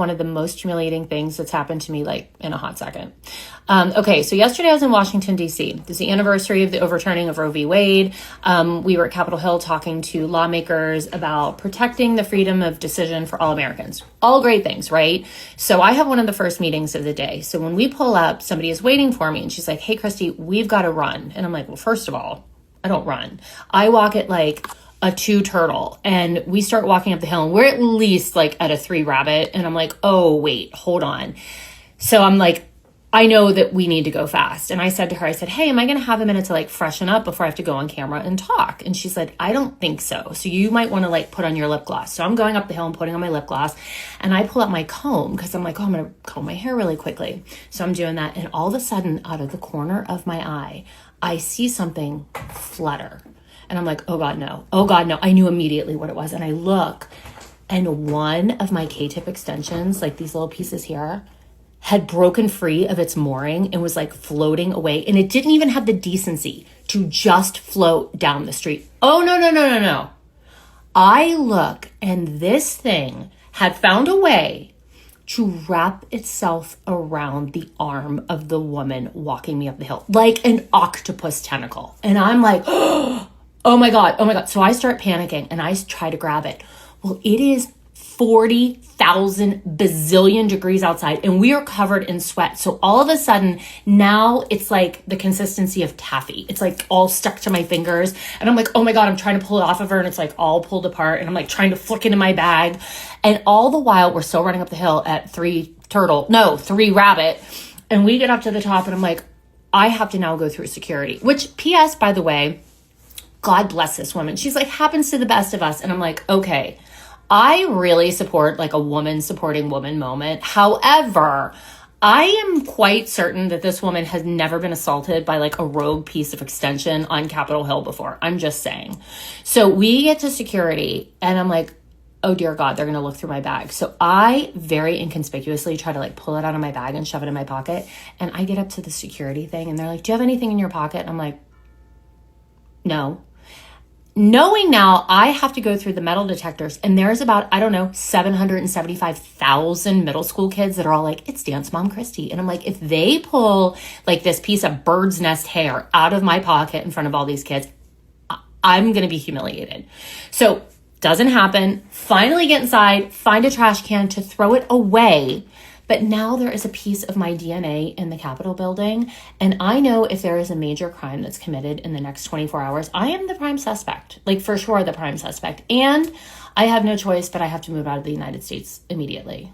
one of the most humiliating things that's happened to me like in a hot second. Okay, so yesterday I was in Washington, D.C. This is the anniversary of the overturning of Roe v. Wade. We were at Capitol Hill talking to lawmakers about protecting the freedom of decision for all Americans. All great things, right? So I have one of the first meetings of the day. So when we pull up, somebody is waiting for me and she's like, "Hey, Christy, we've got to run." And I'm like, well, first of all, I don't run. I walk at like a 2 turtle, and we start walking up the hill and we're at least like at a 3 rabbit. And I'm like, oh, wait, hold on. So I'm like, I know that we need to go fast. And I said to her, I said, hey, am I going to have a minute to like freshen up before I have to go on camera and talk? And she said, I don't think so. So you might want to like put on your lip gloss. So I'm going up the hill and putting on my lip gloss, and I pull out my comb because I'm like, oh, I'm going to comb my hair really quickly. So I'm doing that. And all of a sudden, out of the corner of my eye, I see something flutter. And I'm like, oh God, no. Oh God, no. I knew immediately what it was. And I look, and one of my K-tip extensions, like these little pieces here, had broken free of its mooring and was like floating away. And it didn't even have the decency to just float down the street. Oh, no. I look, and this thing had found a way to wrap itself around the arm of the woman walking me up the hill, like an octopus tentacle. And I'm like, oh my God. So I start panicking and I try to grab it. Well, it is 40,000 bazillion degrees outside and we are covered in sweat. So all of a sudden now it's like the consistency of taffy. It's like all stuck to my fingers. And I'm like, oh my God, I'm trying to pull it off of her and it's like all pulled apart. And I'm like trying to flick it in my bag. And all the while we're still running up the hill at 3 rabbit. And we get up to the top and I'm like, I have to now go through security, which PS, by the way, God bless this woman. She's like, happens to the best of us. And I'm like, okay, I really support like a woman supporting woman moment. However, I am quite certain that this woman has never been assaulted by like a rogue piece of extension on Capitol Hill before. I'm just saying. So we get to security and I'm like, oh dear God, they're going to look through my bag. So I very inconspicuously try to like pull it out of my bag and shove it in my pocket. And I get up to the security thing and they're like, do you have anything in your pocket? And I'm like, no. Knowing now I have to go through the metal detectors and there's about, 775,000 middle school kids that are all like, it's Dance Mom Christy. And I'm like, if they pull like this piece of bird's nest hair out of my pocket in front of all these kids, I'm going to be humiliated. So doesn't happen. Finally get inside, find a trash can to throw it away. But now there is a piece of my DNA in the Capitol building. And I know if there is a major crime that's committed in the next 24 hours, I am the prime suspect, like for sure the prime suspect. And I have no choice, but I have to move out of the United States immediately.